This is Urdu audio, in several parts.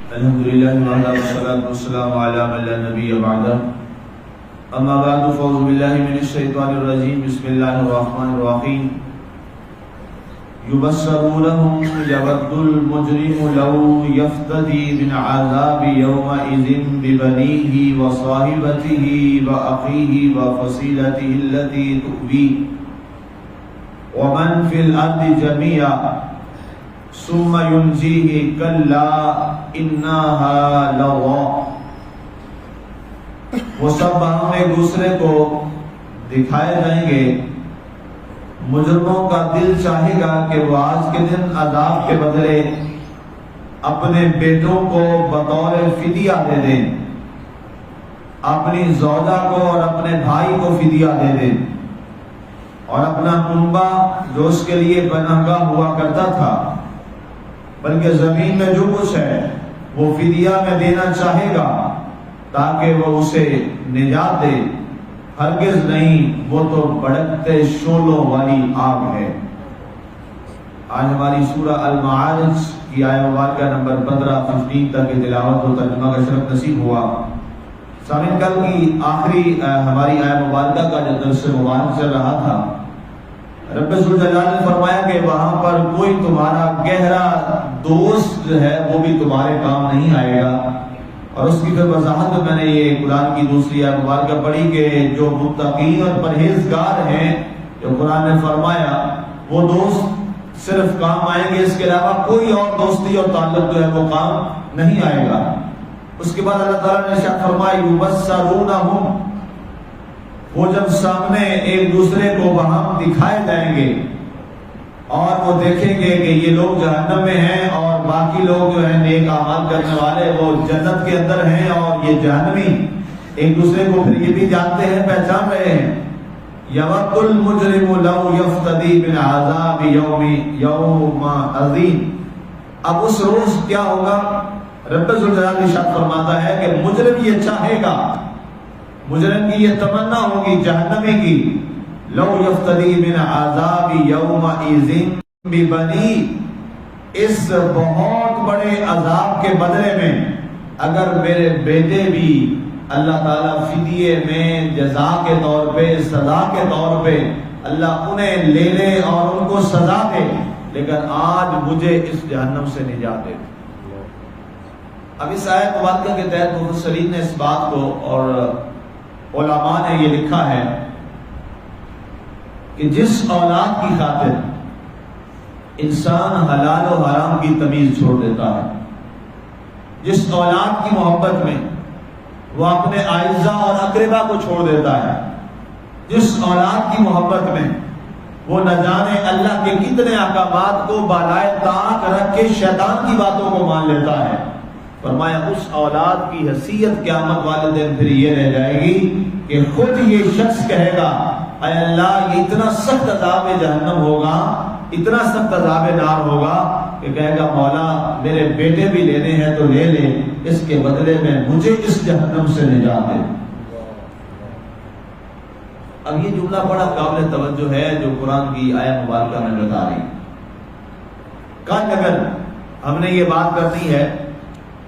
الحمد لله وحده والصلاة والسلام على من لا نبي بعده أما بعد فأعوذ بالله من الشيطان الرجيم بسم الله الرحمن الرحيم يبصرونهم يود المجرم لو يفتدي من عذاب يومئذ ببنيه وصاحبته وأخيه وفصيلته التي تؤويه ومن في الأرض جميعا ثم ينجيه كلا إنها لظى. وہ سب ہم ایک دوسرے کو دکھائے جائیں گے. مجرموں کا دل چاہے گا کہ وہ آج کے دن عذاب کے بدلے اپنے بیٹوں کو بطور فدیہ دے دیں، اپنی زوجہ کو اور اپنے بھائی کو فدیہ دے دیں، اور اپنا کنبہ جو اس کے لیے پناہگاہ ہوا کرتا تھا بلکہ زمین میں جو کچھ ہے وہ فدیہ میں دینا چاہے گا تاکہ وہ اسے نجات دے. ہرگز نہیں، وہ تو بھڑکتے شعلوں والی آگ ہے. آج ہماری سورہ المعارج کی آیہ مبارکہ نمبر 15 تک کی تلاوت و ترجمہ کا شرف نصیب ہوا. سامعین، کل کی آخری ہماری آیہ مبارکہ کا جو درس مبارک چل رہا تھا، رب ذوالجلال نے فرمایا کہ وہاں پر کوئی تمہارا گہرا دوست جو ہے وہ بھی تمہارے کام نہیں آئے گا. اور اس کی پھر وضاحت میں نے یہ قرآن کی دوسری آیہ مبارکہ پڑھی کہ جو متقین اور پرہیزگار ہیں، جو قرآن نے فرمایا وہ دوست صرف کام آئیں گے، اس کے علاوہ کوئی اور دوستی اور تعلق جو ہے وہ کام نہیں آئے گا. اس کے بعد اللہ تعالیٰ نے ارشاد فرمایا یبصرونہم، وہ جب سامنے ایک دوسرے کو وہاں دکھائے جائیں گے اور وہ دیکھیں گے کہ یہ لوگ جہنم میں ہیں اور باقی لوگ جو ہیں نیک اعمال کرنے والے وہ جنت کے اندر ہیں، اور یہ جہنمی ایک دوسرے کو پھر یہ بھی جانتے ہیں، پہچان رہے ہیں. یود المجرم لو یفتدی من عذاب یوم عظیم. اب اس روز کیا ہوگا؟ رب ذوالجلال ارشاد فرماتا ہے کہ مجرم یہ چاہے گا، مجرم کی یہ تمنا ہوگی جہنمی کی، لو یفتدی من عذاب یومئذ ببنی، اس بہت بڑے عذاب کے بدلے میں اگر میرے بیٹے بھی اللہ تعالیٰ فدیے میں جزا کے طور پہ، سزا کے طور پہ اللہ انہیں لے لے اور ان کو سزا دے، لیکن آج مجھے اس جہنم سے نجات دے. اب اس آیت مبارکہ کے تحت مفسرین نے اس بات کو اور علماء نے یہ لکھا ہے کہ جس اولاد کی خاطر انسان حلال و حرام کی تمیز چھوڑ دیتا ہے، جس اولاد کی محبت میں وہ اپنے اعزاء اور اقربا کو چھوڑ دیتا ہے، جس اولاد کی محبت میں وہ نہ جانے اللہ کے کتنے احکامات کو بالائے طاق رکھ کے شیطان کی باتوں کو مان لیتا ہے، فرمایا اس اولاد کی حیثیت قیامت والے دن پھر یہ رہ جائے گی کہ خود یہ شخص کہے گا اے اللہ یہ اتنا سخت عذاب جہنم ہوگا، اتنا سخت عذاب نار ہوگا کہ کہے گا مولا میرے بیٹے بھی لینے ہیں تو لے لے، اس کے بدلے میں مجھے اس جہنم سے نجات دے. اب یہ جملہ بڑا قابل توجہ ہے جو قرآن کی آیہ مبارکہ میں بتا رہی. کل اگر ہم نے یہ بات کرنی ہے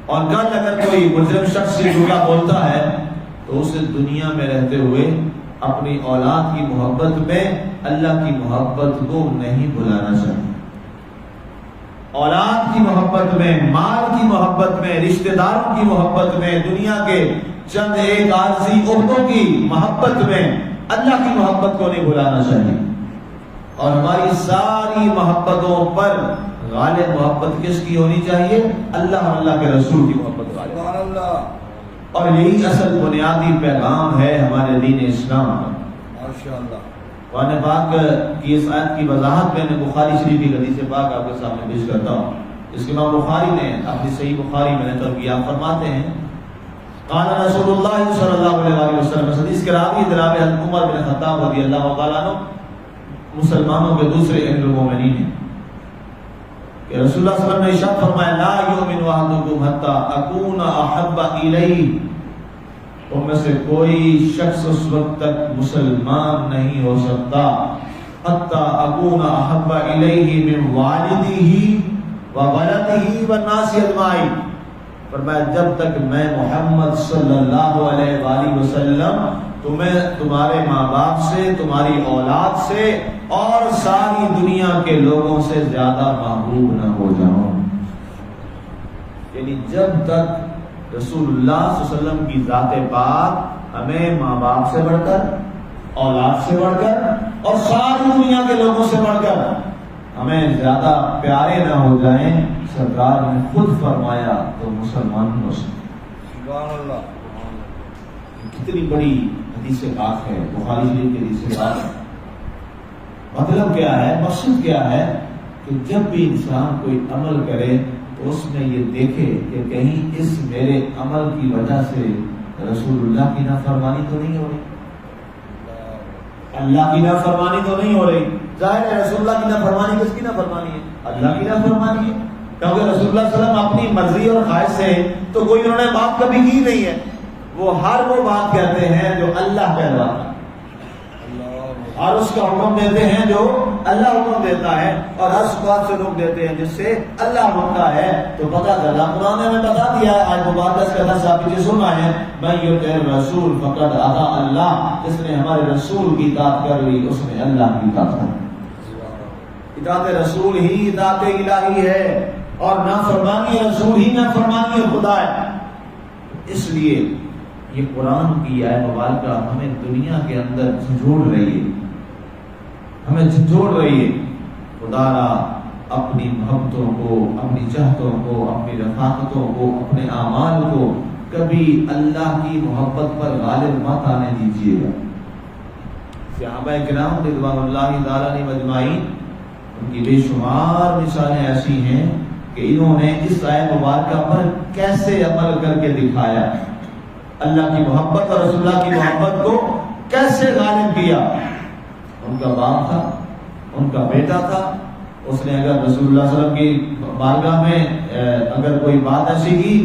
اور کل اگر کوئی مجرم شخص یہ جملہ بولتا ہے تو اسے دنیا میں رہتے ہوئے اپنی اولاد کی محبت میں اللہ کی محبت کو نہیں بھلانا چاہیے. اولاد کی محبت میں، مال کی محبت میں، رشتہ داروں کی محبت میں، دنیا کے چند ایک عارضی عہدوں کی محبت میں اللہ کی محبت کو نہیں بھلانا چاہیے. اور ہماری ساری محبتوں پر غالب محبت کس کی ہونی چاہیے؟ اللہ اور اللہ کے رسول کی محبت غالب. اور یہی اصل بنیادی پیغام ہے ہمارے دین اسلام کا. قرآن پاک کی اس آیت کی وضاحت میں نے بخاری شریف کی حدیث پاک آپ کے سامنے پیش کرتا ہوں. اس کے امام بخاری نے اپنی صحیح بخاری میں نقل کیا، فرماتے ہیں قال رسول اللہ صلی اللہ علیہ وسلم، حدیث کے راوی جناب عمر بن خطاب رضی اللہ تعالیٰ عنہ مسلمانوں کے دوسرے امیر المومنین ہیں کہ رسول اللہ صلی اللہ علیہ وسلم نے ارشاد فرمایا لا یؤمن احدکم حتی اکون احب الیہ، ان میں سے کوئی شخص اس وقت تک مسلمان نہیں ہو سکتا حتی اکون احب الیہ من والدہ وولدہ والناس اجمعین، فرمایا جب تک میں محمد صلی اللہ علیہ وآلہ وسلم تمہیں تمہارے ماں باپ سے، تمہاری اولاد سے اور ساری دنیا کے لوگوں سے زیادہ محبوب نہ ہو جاؤں، یعنی جب تک رسول اللہ صلی اللہ علیہ وسلم کی ذات پاک ہمیں ماں باپ سے بڑھ کر، اولاد سے بڑھ کر اور ساری دنیا کے لوگوں سے بڑھ کر ہمیں زیادہ پیارے نہ ہو جائیں، سرکار نے خود فرمایا تو مسلمان ہو سکتے۔ سبحان اللہ، کتنی بڑی حدیث پاک ہے، بخاری شریف کی حدیث پاک ہے۔ مطلب کیا ہے، مقصد کیا ہے کہ جب بھی انسان کوئی عمل کرے تو اس میں یہ دیکھے کہ کہیں اس میرے عمل کی وجہ سے رسول اللہ کی نافرمانی تو نہیں ہو رہی، اللہ کی نافرمانی تو نہیں ہو رہی۔ ظاہر ہے رسول اللہ کی نافرمانی کس کی نافرمانی ہے؟ اللہ کی نافرمانی ہے، کیونکہ رسول اللہ صلی اللہ علیہ وسلم اپنی مرضی اور خواہش سے تو کوئی انہوں نے بات کبھی کی نہیں ہے، وہ ہر وہ بات کہتے ہیں جو اللہ کہلواتا ہے، اور اس کا حکم دیتے ہیں جو اللہ حکم دیتا ہے، اور ہر بات سے روک دیتے ہیں جس سے اللہ روکتا ہے۔ تو پتہ چلا، قرآن نے ہمیں بتا دیا ہے، آج مبارک کا درس آپ پیچھے سنا ہے، میں یطع الرسول فقد اطاع اللہ، جس نے ہمارے رسول کی اطاعت کر لی اس نے اللہ کی اطاعت کر لی۔ اطاعت رسول ہی اطاعت الہی ہے، اور نافرمانی رسول ہی نافرمانی خدا ہے۔ اس لیے یہ قرآن کی آیت مبارکہ ہمیں دنیا کے اندر جھنجھوڑ رہی ہے، ہمیں جھنجھوڑ رہی ہے۔ خدا را اپنی محبتوں کو، اپنی چاہتوں کو، اپنی رفاقتوں کو، اپنے اعمال کو کبھی اللہ کی محبت پر غالب مت آنے دیجیے گا۔ صحابہ کرام رضوان اللہ تعالیٰ علیہم اجمعین، ان کی بے شمار مثالیں ایسی ہیں کہ انہوں نے اس آیت مبارکہ پر کیسے عمل کر کے دکھایا، اللہ کی محبت اور رسول اللہ کی محبت کو کیسے غالب کیا۔ ان کا باپ تھا، ان کا بیٹا تھا، اس نے اگر رسول اللہ صلی اللہ علیہ وسلم کی بارگاہ میں اگر کوئی بات ایسی کی،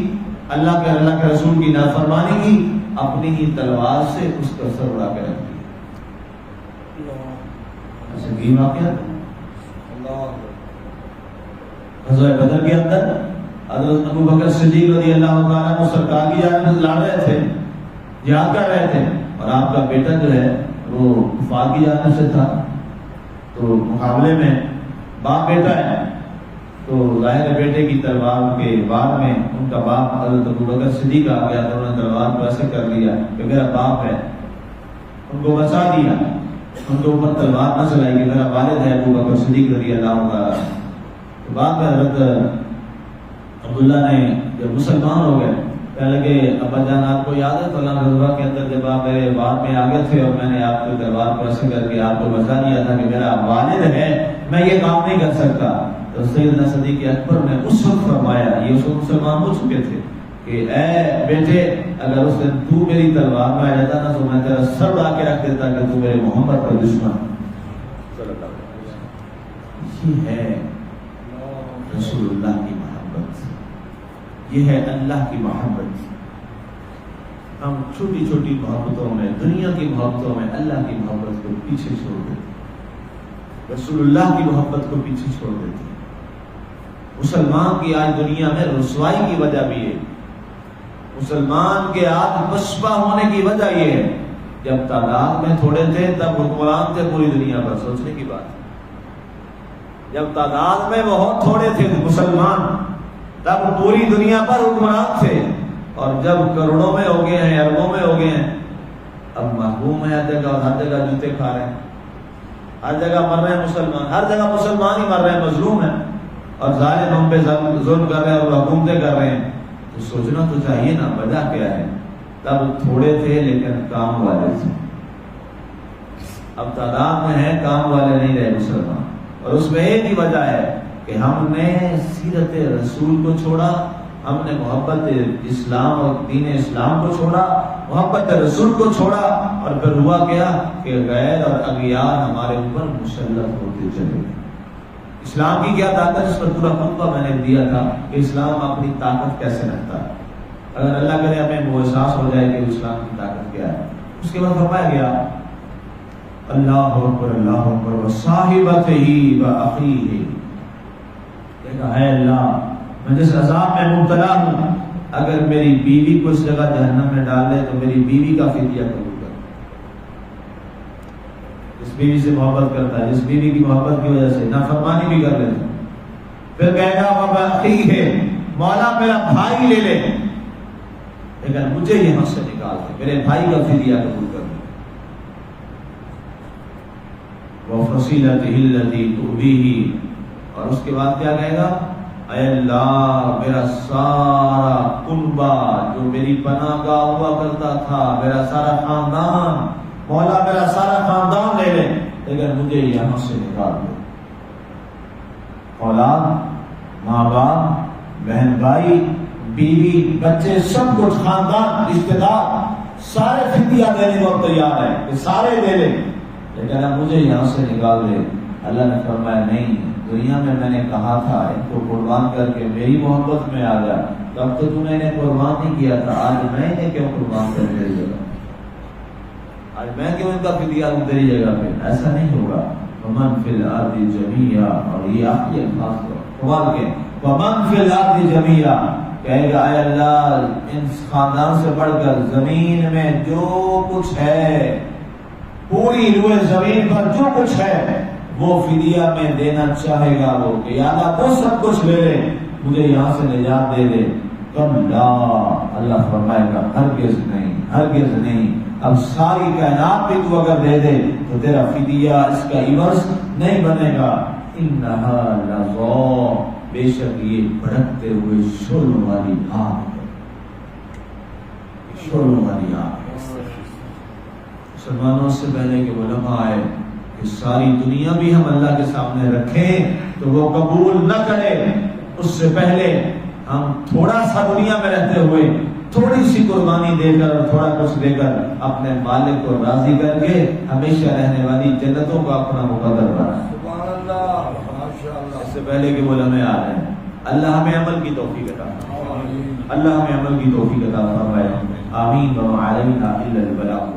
اللہ کے رسول کی نافرمانی کی، اپنی ہی تلوار سے اس کا سر اڑا کے رکھ دیا۔ ایسا کی واقعہ غزوہ بدر کے اندر حضرت ابو بکر صدیق رضی اللہ تعالیٰ عنہ سرکار کی جانب لڑ رہے تھے، جہاد کر رہے تھے، اور آپ کا بیٹا جو ہے وہ کفار کی جانب سے تھا، تو مقابلے میں باپ بیٹا ہے، تو ظاہر بیٹے کی تلوار کے بعد میں ان کا باپ حضرت ابو بکر صدیق آ گیا، تو انہوں نے تلوار کو ایسے کر لیا کہ میرا باپ ہے، ان کو بچا دیا، ان کے اوپر تلوار نہ چلائی کہ میرا والد ہے ابو بکر صدیق رضی اللہ تعالیٰ۔ بعد میں حضرت عبداللہ نے جب مسلمان ہو گئے، کہنے لگے ابا جان آپ کو یاد ہے فلاں غزوہ کے اندر جب آپ میرے بعد میں آگے تھے اور میں نے آپ کو تلوار کو ایسے کر کے آپ کو بچا دیا تھا کہ میرا والد ہے، میں یہ کام نہیں کر سکتا۔ تو سیدنا صدیق اکبر نے اس وقت فرمایا، یہ اس وقت مسلمان ہو چکے تھے، کہ اے بیٹے اگر اس دن تو میری تلوار میں آ جاتا نا تو میں تیرا سر اڑا کے رکھ دیتا کہ تو میرے محمد کا دشمن۔ یہ ہے رسول اللہ کی محبت، یہ ہے اللہ کی محبت۔ ہم چھوٹی چھوٹی محبتوں میں، دنیا کی محبتوں میں اللہ کی محبت کو پیچھے چھوڑ دیتے، رسول اللہ کی محبت کو پیچھے چھوڑ دیتے۔ مسلمان کی آج دنیا میں رسوائی کی وجہ بھی ہے، مسلمان کے آج پسپا ہونے کی وجہ یہ ہے، جب تعداد میں تھوڑے تھے تب حکمران تھے پوری دنیا پر، سوچنے کی بات ہے۔ جب تعداد میں بہت تھوڑے تھے مسلمان تب پوری دنیا پر حکمران تھے، اور جب کروڑوں میں ہو گئے ہیں، اربوں میں ہو گئے ہیں، اب محروم ہے ہر جگہ، ہر جگہ جوتے کھا رہے ہیں، ہر جگہ مر رہے ہیں مسلمان، ہر جگہ مسلمان ہی مر رہے ہیں، مظلوم ہیں، اور ظالم ہم پہ ظلم کر رہے ہیں اور حکومتیں کر رہے ہیں۔ تو سوچنا تو چاہیے نا وجہ کیا ہے۔ تب تھوڑے تھے لیکن کام والے تھے، اب تعداد میں ہیں، کام والے نہیں رہے مسلمان، اور اس میں ایک ہی وجہ ہے کہ ہم نے سیرت رسول کو چھوڑا، ہم نے محبت اسلام اور دین اسلام کو چھوڑا، محبت رسول کو چھوڑا، اور پھر ہوا کیا کہ غیر اور اغیار ہمارے اوپر مسلط ہوتے چلے گئے۔ اسلام کی کیا طاقت، اس پر پورا خطبہ میں نے دیا تھا کہ اسلام اپنی طاقت کیسے رکھتا ہے، اگر اللہ کرے ہمیں وہ احساس ہو جائے کہ اسلام کی طاقت کیا ہے۔ اس کے بعد فرمایا گیا اللہ اکبر وصاحبتہ وأخیہ، کہا ہے اللہ میں جس عذاب میں مبتلا ہوں، اگر میری بیوی کو اس جگہ جہنم میں ڈال دے تو میری بیوی کا فدیہ قبول کر. جس بیوی سے محبت کرتا ہے، جس بیوی کی محبت کی وجہ سے نافرمانی بھی کر لیتا، پھر کہے گا وَبَأَخِيهِ ہے مولا میرا بھائی لے لے، لیکن مجھے یہاں سے نکال دے، میرے بھائی کا فدیہ قبول کر دے. وَفَصِيلَتِهِ الَّتِي تُؤْوِيهِ، اور اس کے بعد کیا کہے گا؟ اے اللہ میرا سارا کنبہ جو میری پناہ گاہ ہوا کرتا تھا، میرا سارا خاندان، مولا میرا سارا خاندان لے لے لیکن مجھے یہاں سے نکال دے. اولاد، ماں باپ، بہن بھائی، بیوی، بچے، سب کچھ، خاندان، رشتے دار سارے فدیہ دینے کو تیار ہے کہ سارے دے لے لیکن اب مجھے یہاں سے نکال دے. اللہ نے فرمایا نہیں، دنیا میں میں نے کہا تھا ان کو قربان کر کے میری محبت میں آ جا، تب تو نے انہیں قربان نہیں کیا تھا، آج میں انہیں کیوں قربان کر تیری جگہ، آج میں کیوں ان کا فدیہ دوں تیری جگہ پہ؟ ایسا نہیں ہوگا. وَمَنْ فِي الْأَرْضِ جَمِيعًا، اور یہ آخری الفاظ کو قرآن کے وَمَنْ فِي الْأَرْضِ جَمِيعًا، کہے گا اے اللہ ان خاندان سے بڑھ کر زمین میں جو کچھ ہے، پوری روئے زمین پر جو کچھ ہے وہ فدیہ میں دینا چاہے گا وہ کہ یا اللہ وہ سب کچھ لے لے مجھے یہاں سے نجات دے دے. تم لا، اللہ فرمائے گا ہرگز نہیں، ہرگز نہیں. اب ساری کائنات بھی تو اگر دے دے تو تیرا فدیہ اس کا عوض نہیں بنے گا. انہا لظا، بے شک یہ بھڑکتے ہوئے شعلوں والی آگ ہے، شعلوں والی آگ ہے. مسلمانوں سے پہلے کہ علماء آئے کہ ساری دنیا بھی ہم اللہ کے سامنے رکھیں تو وہ قبول نہ کرے، اس سے پہلے ہم تھوڑا سا دنیا میں رہتے ہوئے تھوڑی سی قربانی دے کر اور تھوڑا کچھ دے کر اپنے مالک کو راضی کر کے ہمیشہ رہنے والی جنتوں کو اپنا مقدر بنائیں. سبحان اللہ، ماشاءاللہ. اس سے پہلے کہ وہ لمحے آ رہے ہیں. اللہ ہمیں عمل کی توفیق عطا فرمائے، اللہ ہمیں عمل کی توفیق عطا فرمائے. آمین. وما علینا الا البلاغ.